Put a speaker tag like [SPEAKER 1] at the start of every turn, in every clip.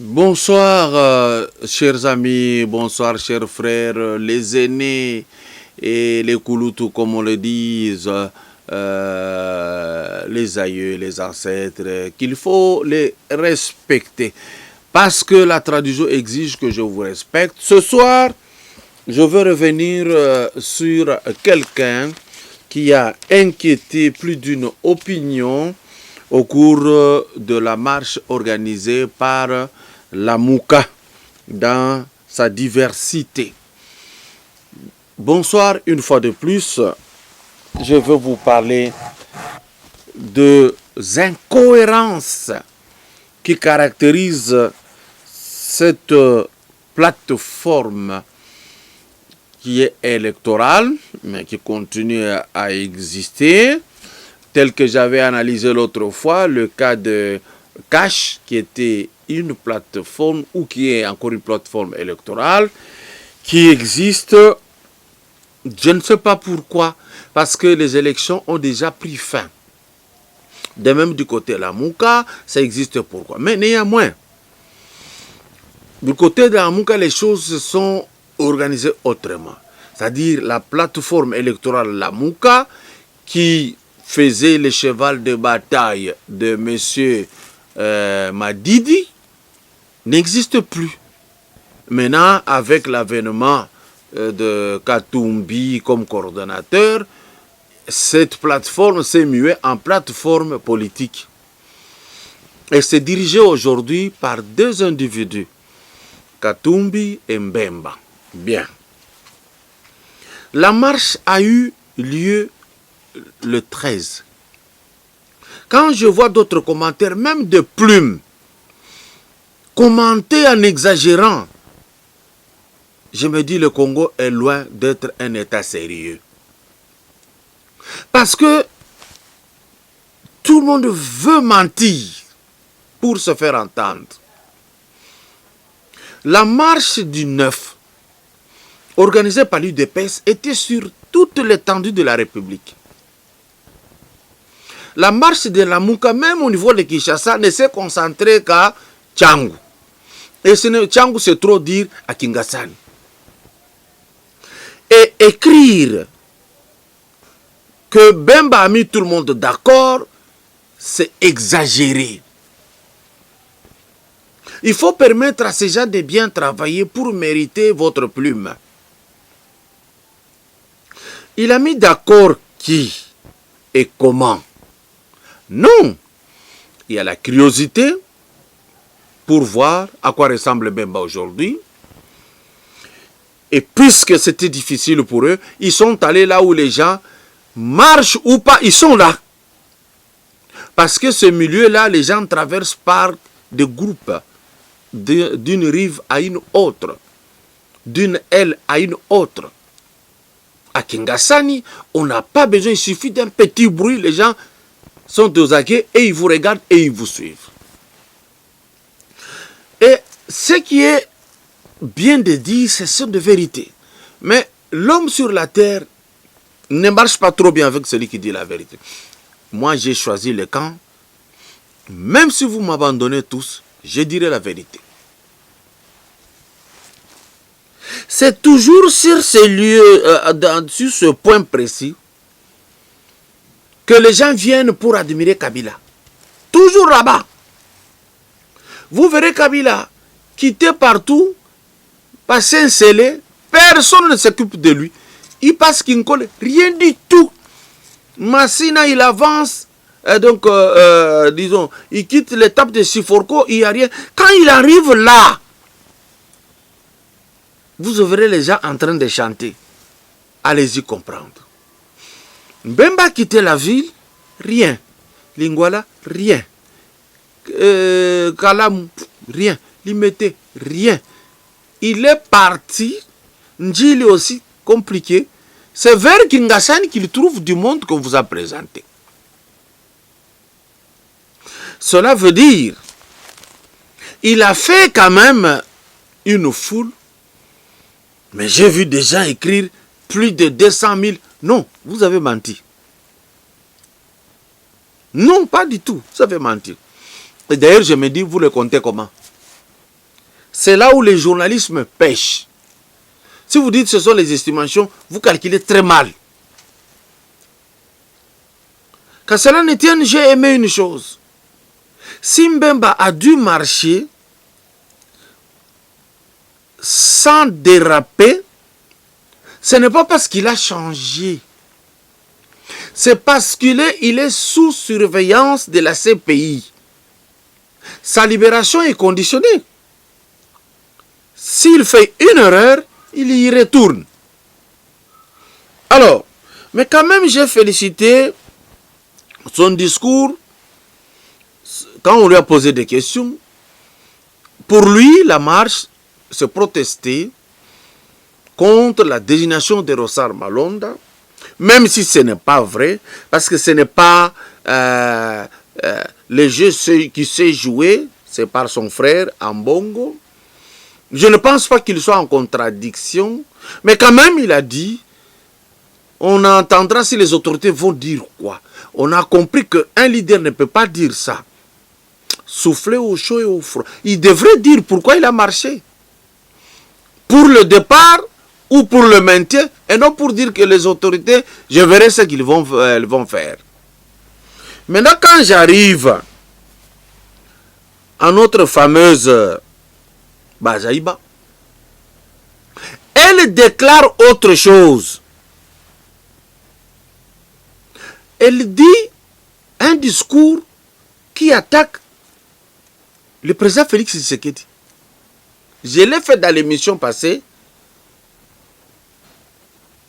[SPEAKER 1] Bonsoir, chers amis, bonsoir, chers frères, les aînés et les Kouloutou, comme on le dit, les aïeux, les ancêtres, qu'il faut les respecter. Parce que la tradition exige que je vous respecte. Ce soir, je veux revenir sur quelqu'un qui a inquiété plus d'une opinion au cours de la marche organisée par la Mouka dans sa diversité. Bonsoir une fois de plus. Je veux vous parler des incohérences qui caractérisent cette plateforme qui est électorale, mais qui continue à exister, tel que j'avais analysé l'autre fois, le cas de Cash, qui était une plateforme, ou qui est encore une plateforme électorale, qui existe, je ne sais pas pourquoi, parce que les élections ont déjà pris fin. De même du côté de la Mouka, ça existe pourquoi. Mais néanmoins, du côté de la Mouka, les choses se sont organisées autrement. C'est-à-dire la plateforme électorale la Mouka, qui faisait le cheval de bataille de M. Madidi, n'existe plus. Maintenant, avec l'avènement de Katumbi comme coordonnateur, cette plateforme s'est muée en plateforme politique. Et c'est dirigé aujourd'hui par deux individus, Katumbi et Mbemba. Bien. La marche a eu lieu le 13. Quand je vois d'autres commentaires, même de plumes, commenter en exagérant, je me dis le Congo est loin d'être un État sérieux. Parce que tout le monde veut mentir pour se faire entendre. La marche du 9, organisée par l'UDPS, était sur toute l'étendue de la République. La marche de la Mouka, même au niveau de Kinshasa, ne s'est concentrée qu'à Tchangou. Et Tchangou, c'est trop dire à Kingasani. Et écrire que Bemba a mis tout le monde d'accord, c'est exagéré. Il faut permettre à ces gens de bien travailler pour mériter votre plume. Il a mis d'accord qui et comment? Non. Il y a la curiosité pour voir à quoi ressemble Bemba aujourd'hui. Et puisque c'était difficile pour eux, ils sont allés là où les gens marchent ou pas, ils sont là. Parce que ce milieu-là, les gens traversent par des groupes, d'une rive à une autre, d'une aile à une autre. À Kingasani, on n'a pas besoin, il suffit d'un petit bruit, les gens sont aux aguets et ils vous regardent et ils vous suivent. Et ce qui est bien de dire, c'est ce de vérité. Mais l'homme sur la terre ne marche pas trop bien avec celui qui dit la vérité. Moi, j'ai choisi le camp. Même si vous m'abandonnez tous, je dirai la vérité. C'est toujours sur ce lieu, sur ce point précis, que les gens viennent pour admirer Kabila. Toujours là-bas. Vous verrez Kabila quitter partout, passer un scellé, personne ne s'occupe de lui. Il passe Kinkole, rien du tout. Massina, il avance, disons, il quitte l'étape de Siforko, il n'y a rien. Quand il arrive là, vous verrez les gens en train de chanter. Allez-y comprendre. Mbemba quittait la ville, rien. Lingwala, rien. Kalam, rien. Limete, rien. Il est parti. Ndjili aussi, compliqué. C'est vers Kingasani qu'il trouve du monde qu'on vous a présenté. Cela veut dire, il a fait quand même une foule, mais j'ai vu des gens écrire plus de 200 000. Non, vous avez menti. Non, pas du tout, vous avez menti. Et d'ailleurs, je me dis, vous le comptez comment? C'est là où les journalistes pêchent. Si vous dites que ce sont les estimations, vous calculez très mal. Qu'à cela ne tienne, j'ai aimé une chose. Si Mbemba a dû marcher sans déraper, ce n'est pas parce qu'il a changé. C'est parce qu'il est sous surveillance de la CPI. Sa libération est conditionnée. S'il fait une erreur, il y retourne. Alors, mais quand même, j'ai félicité son discours quand on lui a posé des questions. Pour lui, la marche, c'est protester contre la désignation de Rossard Malonda, même si ce n'est pas vrai, parce que ce n'est pas le jeu qui s'est joué, c'est par son frère Ambongo. Je ne pense pas qu'il soit en contradiction, mais quand même il a dit, on entendra si les autorités vont dire quoi. On a compris qu'un leader ne peut pas dire ça. Souffler au chaud et au froid. Il devrait dire pourquoi il a marché. Pour le départ ou pour le maintien, et non pour dire que les autorités, je verrai ce qu'ils vont faire. Maintenant, quand j'arrive à notre fameuse Bazaïba, elle déclare autre chose. Elle dit un discours qui attaque le président Félix Tshisekedi. Je l'ai fait dans l'émission passée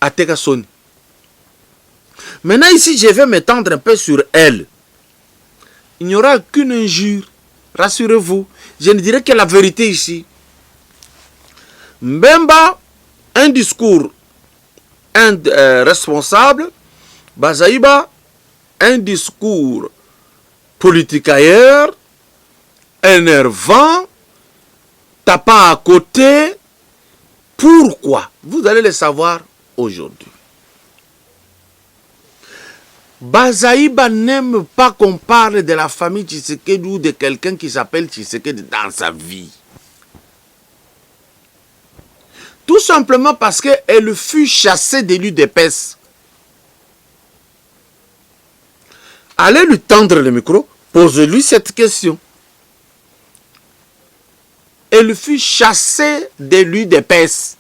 [SPEAKER 1] à Tegasoni. Maintenant ici, je vais m'étendre un peu sur elle. Il n'y aura qu'une injure. Rassurez-vous, je ne dirai que la vérité ici. Mbemba, un discours responsable. Bazaïba, un discours politicailleur, énervant, tapant à côté. Pourquoi? Vous allez le savoir aujourd'hui. Bazaïba n'aime pas qu'on parle de la famille Tshisekedi ou de quelqu'un qui s'appelle Tshisekedi dans sa vie. Tout simplement parce qu'elle fut chassée de l'UDPS. Allez lui tendre le micro, posez-lui cette question. Elle fut chassée de l'UDPS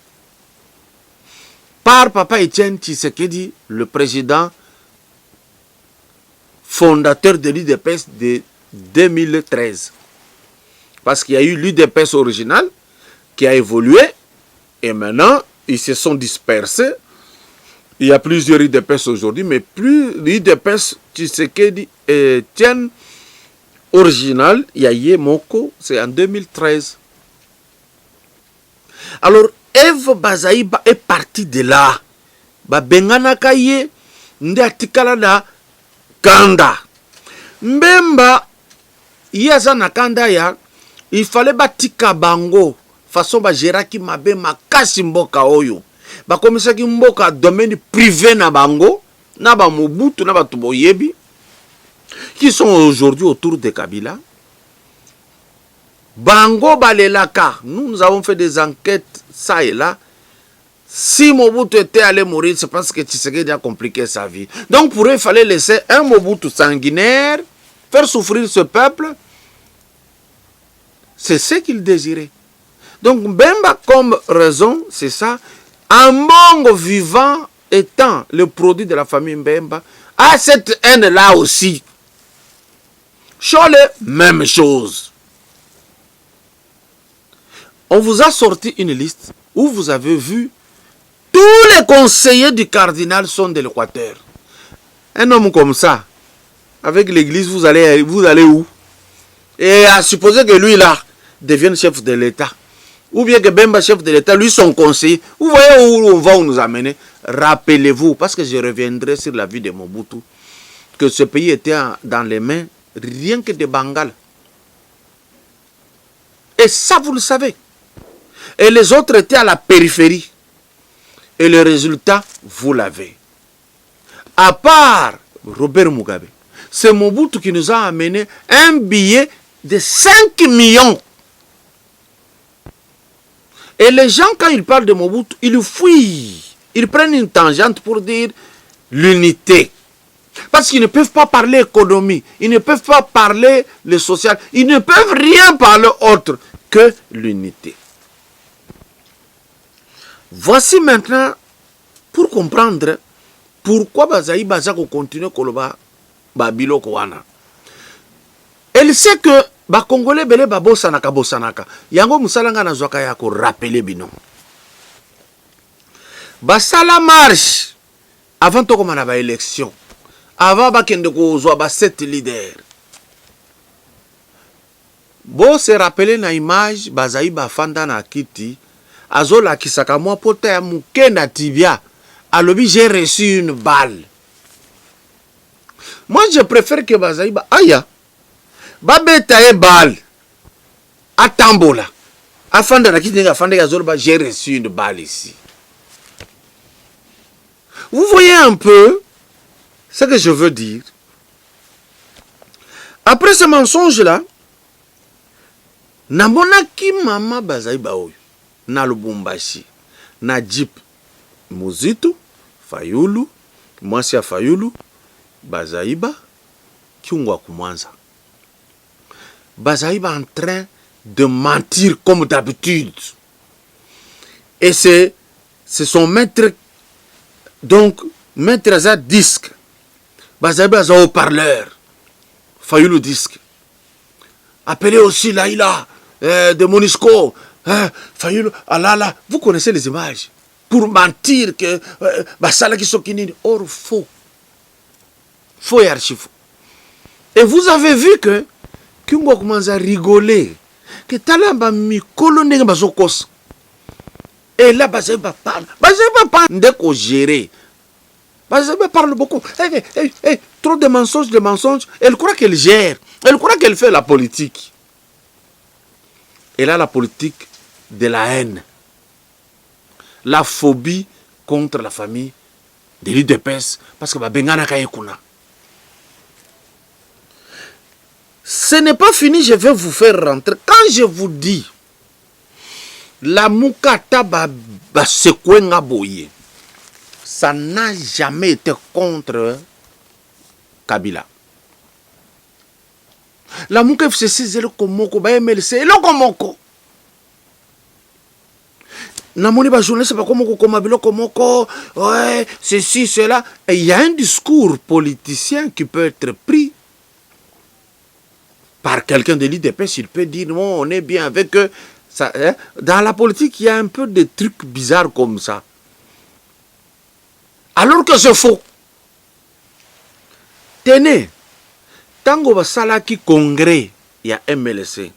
[SPEAKER 1] par Papa Etienne Tshisekedi, le président fondateur de l'UDPS de 2013. Parce qu'il y a eu l'UDPS original qui a évolué et maintenant ils se sont dispersés. Il y a plusieurs UDPS aujourd'hui, mais plus l'UDPS Tshisekedi et Etienne original, Yaye Moko, c'est en 2013. Alors, Eve Bazaïba est partie de là. Bengana Kaye, Ndiatikala na Kanda. Mbemba, Yaza na Kanda ya, il fallait batika bango, façon ba Géraki Mabe makasi mboka oyo. Ba komisaki mboka domaine privé na bango, na ba Mobutu, na ba Tuboyebi, qui sont aujourd'hui autour de Kabila. Bango Balelaka, nous avons fait des enquêtes, ça et là. Si Mobutu était allé mourir, c'est parce que Tshisekedi a compliqué sa vie. Donc pour eux, il fallait laisser un Mobutu sanguinaire, faire souffrir ce peuple. C'est ce qu'il désirait. Donc Mbemba, comme raison, c'est ça. Ambongo vivant étant le produit de la famille Mbemba, a cette haine-là aussi. Chole, même chose. On vous a sorti une liste où vous avez vu tous les conseillers du cardinal sont de l'Équateur. Un homme comme ça, avec l'église, vous allez où? Et à supposer que lui là devienne chef de l'État. Ou bien que Bemba, chef de l'État, lui son conseiller. Vous voyez où on va nous amener? Rappelez-vous, parce que je reviendrai sur la vie de Mobutu, que ce pays était dans les mains rien que de Bengale. Et ça, vous le savez. Et les autres étaient à la périphérie. Et le résultat, vous l'avez. À part Robert Mugabe, c'est Mobutu qui nous a amené un billet de 5 millions Et les gens, quand ils parlent de Mobutu, ils fuient. Ils prennent une tangente pour dire l'unité. Parce qu'ils ne peuvent pas parler économie, ils ne peuvent pas parler le social, ils ne peuvent rien parler autre que l'unité. Voici maintenant, pour comprendre, pourquoi Bazaï Bazako continue Koloba Babilo Kouana. Elle sait que ba Congolais belé ba bosanaka bosanaka. Yango musalanga na zwaka ya ko rappeler bino. Basala marche avant to komana ba élection. Avant bakende ko zwa ba 7 leaders. Bo se rappeler na image Bazaï Bafanda na kiti azola kisaka mwa pota ya mukenda tibia. Alobi j'ai reçu une balle. Moi je préfère que Bazaï ba aya babeta e balle atambola afanda na kiti afanda ya zolba j'ai reçu une balle ici. Vous voyez un peu ce que je veux dire. Après ce mensonge là, namonaki mama Bazaï Baoyo na Lubumbashi na Jeep Muzitu Fayulu mwasi ya Fayulu Bazaïba Kiungwa Kumwanza. Bazaïba en train de mentir comme d'habitude. Et c'est son maître, donc maître Aza disque. Bazaïba Aza haut-parleur. Fayulu disque. Appelez aussi Laïla de Monisco. Fayulu, Alala. Vous connaissez les images. Pour mentir que Basala qui Sokini. Or faux. Faux et archi faux. Et vous avez vu que Kiungwa commence à rigoler. Que Talamba Mikolo nega bazokos. Et là, Bazaïba parle. Bazaïba parle. Ndeko gérer. Bazaïba parle beaucoup. Trop de mensonges. Elle croit qu'elle gère. Elle croit qu'elle fait la politique. Et là, la politique de la haine. La phobie contre la famille de l'UDPS. Parce que Bengana Kayekuna. Ce n'est pas fini, je vais vous faire rentrer. Quand je vous dis la Mukata Basekwenga Boye, ça n'a jamais été contre Kabila. La Muka FCC c'est le Komoko, ba MLC, le Komoko. Namoni ba journée c'est pas Komoko Komabilo Komoko, ouais, ceci, cela. Et il y a un discours politicien qui peut être pris par quelqu'un de l'IDPS, il peut dire non, on est bien avec eux. Ça, hein? Dans la politique, il y a un peu de trucs bizarres comme ça. Alors que c'est faux. Tenez, Tango Basalaki congrès, il y a MLC.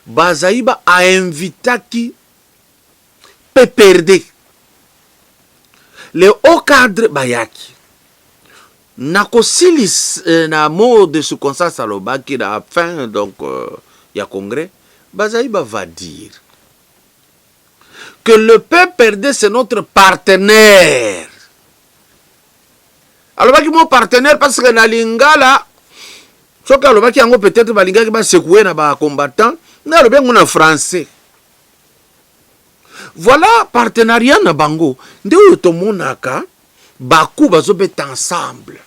[SPEAKER 1] Bazaïba a invité qui PPRD. Le haut cadre Bayaki. Nakosilis na mot de circonstance à l'obaki à la fin donc il y a congrès. Bazaïba va dire que le PPRD c'est notre partenaire. Alors mon partenaire parce que na lingala so ka lobaki yango peut-être balinga ki ba secouer na ba combattant na lo bien en français. Voilà partenariat na bango ndio to monaka baku bazobet ensemble.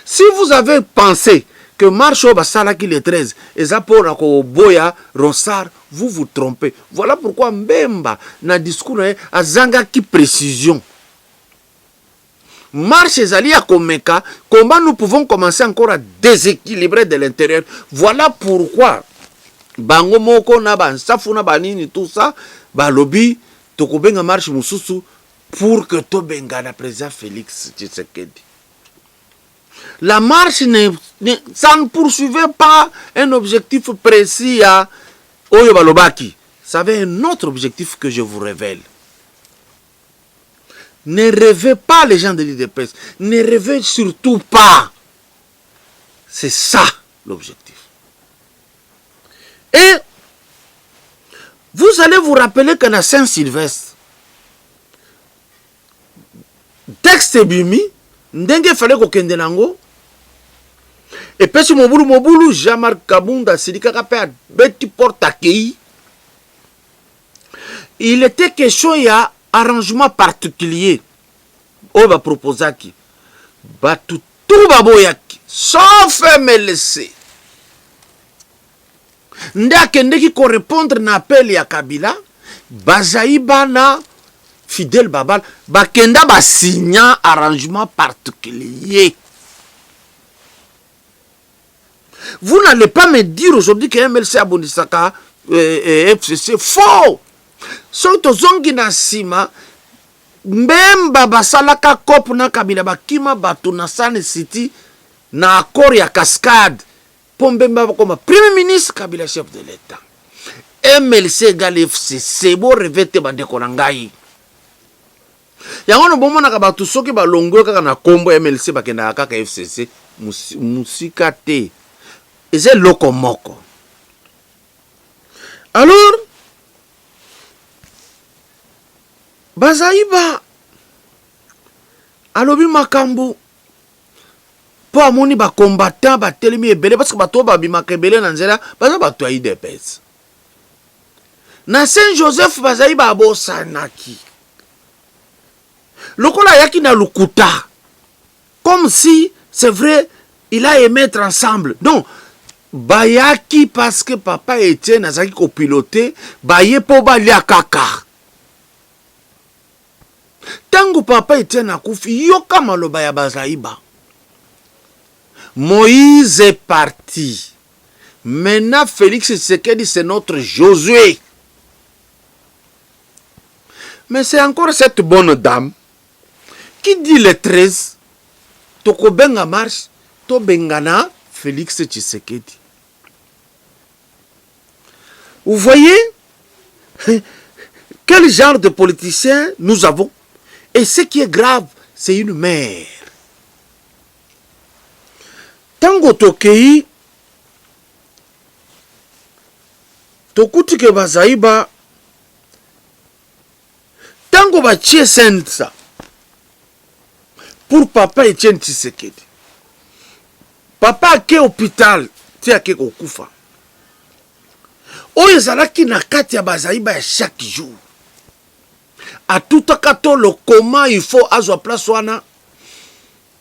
[SPEAKER 1] Si vous avez pensé que Marcho Basalaki le 13 et Zapora Boya Ronsard, vous vous trompez. Voilà pourquoi Mbemba na discours a zanga qui précision. Marche Zali à Komeka, comment nous pouvons commencer encore à déséquilibrer de l'intérieur. Voilà pourquoi Bango Moko na ban safuna banini tout ça, ba lobby tokobenga marche mususu pour que Tobenga la président Félix Tshisekedi. La marche ça ne poursuivait pas un objectif précis à Oyo Balobaki. Ça avait un autre objectif que je vous révèle. Ne rêvez pas les gens de l'IDPS. Ne rêvez surtout pas. C'est ça l'objectif. Et vous allez vous rappeler qu'à Saint-Sylvestre, texte bimi, ndenge fallait qu'on kende nango. Et puis si Mobulu, Jean-Marc Kabunda, Sidika Kapé, Betty Porte accueilli. il était question ya arrangement particulier oyo baproposaki bato tout baboyaki sauf MLC nde akendeki korépondre na appel ya Kabila bazai bana Fidel Babal bakenda basigna arrangement particulier. Vous n'allez pas me dire aujourd'hui que MLC abondisaka FCC faux. Soto zongi na sima mbemba basalaka kop na Kabila bakima bato na Sun City na accord ya cascade pombemba comme premier ministre Kabila chef de l'État. MLC égale FCC bo revete bandeko na ngai. Yango no bomonaka bato soki balongwe kaka na kombo MLC bakenda kaka FCC musika te. Eze loko moko. Alors Bazaiba alobi makambo po amoni ba combattant ba telemi ebele parce que bato ba bimaka ebele na nzela baza bato ya IDPS. Na Saint Joseph Bazaiba abosanaki. Lokola yaki na lukuta. Comme si c'est vrai il a aimé être ensemble. Non. Bayaki parce que papa Etienne azaki ko piloter baye po balia kaka. Tango papa Etienne akufi yoka maloba ya Bazaiba. Moïse est parti. Maintenant Félix Tshisekedi c'est notre Josué. Mais c'est encore cette bonne dame qui dit le 13 toko benga marche to bengana Félix Tshisekedi. Vous voyez quel genre de politicien nous avons. Et ce qui est grave, c'est une mère. Tango tokei, tokuti ke Bazaiba, tango ba tchie sensa, pour papa Etienne Tshisekedi. Papa ke hôpital, ti ake kokufa. Oyo ezalaki na kati ya Bazaiba ya chaque jour. A tout akato le comment il faut azwa place wana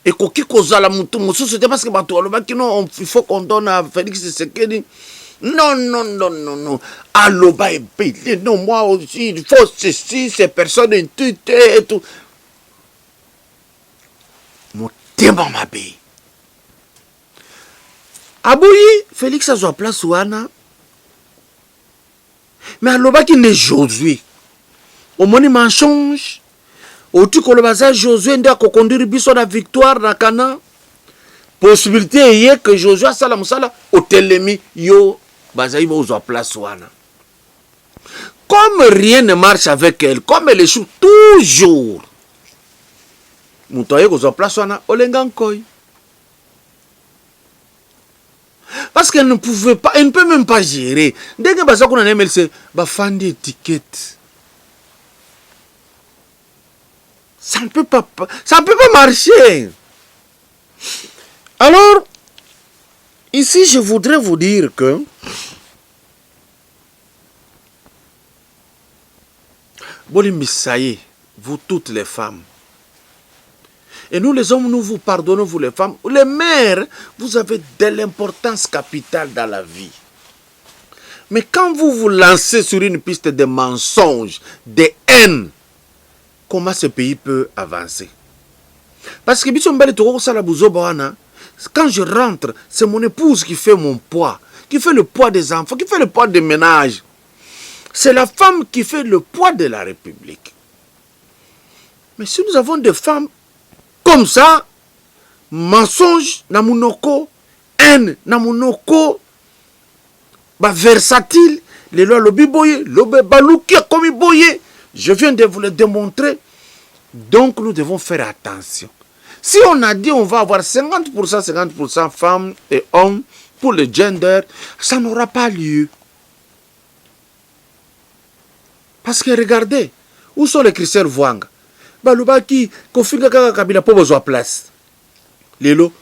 [SPEAKER 1] et koki kozala mutu mususu c'était parce que bato alobaki non il faut qu'on donne à Félix Tshisekedi. Non. Aloba ebele non moi aussi il faut ceci ces personnes intitées et tout. Motema mabe. Aboyi Félix azwa place wana. Mais alobaki ne Josué. Au moni mensonge. Au tu kolobaza Josué nda ko conduire biso na victoire na Kana. Possibilité yé que Josué sala musala otelemi yo Bazaiba ozo place wana. Comme rien ne marche avec elle, comme elle échoue toujours. Mutoye ozo place wana olengankoi. Parce qu'elle ne pouvait pas, elle ne peut même pas gérer. Dès que Bazako na MLC, ba fandi étiquette. Ça ne peut pas marcher. Alors, ici, je voudrais vous dire que Bolimbisaye, vous toutes les femmes, et nous les hommes, nous vous pardonnons, vous les femmes. Les mères, vous avez de l'importance capitale dans la vie. Mais quand vous vous lancez sur une piste de mensonges, de haine, comment ce pays peut avancer? Parce que quand je rentre, c'est mon épouse qui fait mon poids, qui fait le poids des enfants, qui fait le poids des ménages. C'est la femme qui fait le poids de la République. Mais si nous avons des femmes comme ça, mensonge, namunoko, haine, namunoko, versatile, les lois lobiboye, lobebalouki, komiboye. Je viens de vous le démontrer. Donc nous devons faire attention. Si on a dit on va avoir 50% femmes et hommes pour le gender, ça n'aura pas lieu. Parce que regardez, où sont les Christelle Vouanga? Balubaki, Kofinga Kabila pour besoin place. Lelo.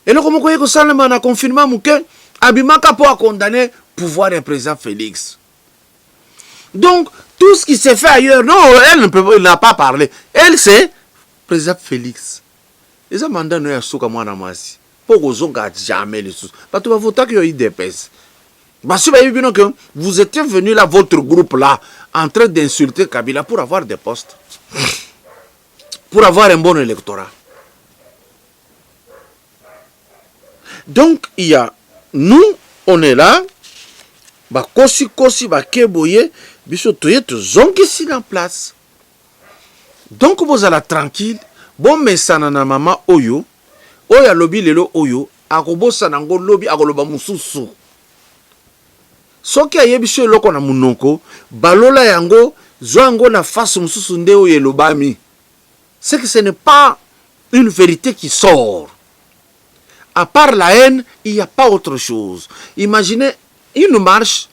[SPEAKER 1] Et là, comme vous voyez que Salman a confirmé que Abimaka pour condamner pouvoir et président Félix. Donc, tout ce qui s'est fait ailleurs, non, elle n'a pas parlé. Elle, c'est président Félix. Les amendants ne sont pas moi namasi. Pour qu'on jamais les sous. Parce que vous avez eu des pèses. Parce que vous étiez venu là, votre groupe là, en train d'insulter Kabila pour avoir des postes. Pour avoir un bon électorat. Donc, il y a, nous, on est là, bah, kosi, bah, keboye, biso toye, zongi si en place. Donc, vous allez tranquille, bon, mais ça n'a maman oyo, oya lobi lelo oyo, akobo sanango lobi, akoloba mususu. Soki ayebi so eloko na munoko, balola yango, zoango na face mususu nde oyo elobami. C'est que ce n'est pas une vérité qui sort. À part la haine, il n'y a pas autre chose. Imaginez une marche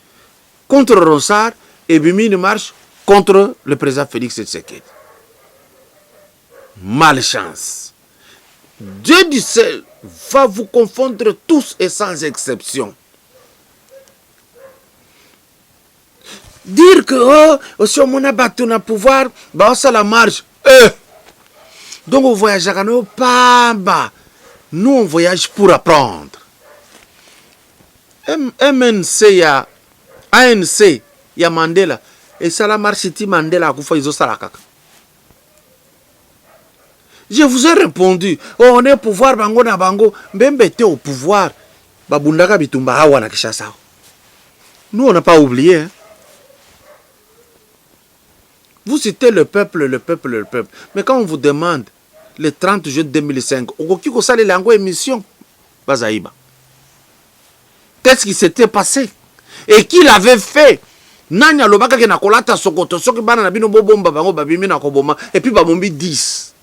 [SPEAKER 1] contre Ronsard et une marche contre le président Félix Tshisekedi. Malchance. Dieu du ciel va vous confondre tous et sans exception. Dire que, oh, si on a battu le pouvoir, bah, ça la marche. Donc on voyage à nous, pas bas. Nous, on voyage pour apprendre. MNC, il y a ANC, il y a Mandela. Et ça la marche, si Mandela a fait ça. Je vous ai répondu. Oh, on est au pouvoir, bango na bango. Mbembe te au pouvoir. Babundaka bitumba hawa na Kishasa. Nous, on n'a pas oublié. Hein? Vous citez le peuple, le peuple, le peuple. Mais quand on vous demande, le 30 juin 2005, on a les langues émission. Qu'est-ce qui s'était passé? Et qui l'avait fait? Nanya lobaka ke na kolata sokoto soki bana na bino bobomba bango babimi na koboma et puis babombi 10.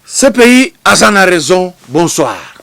[SPEAKER 1] Ce pays a sa raison. Bonsoir.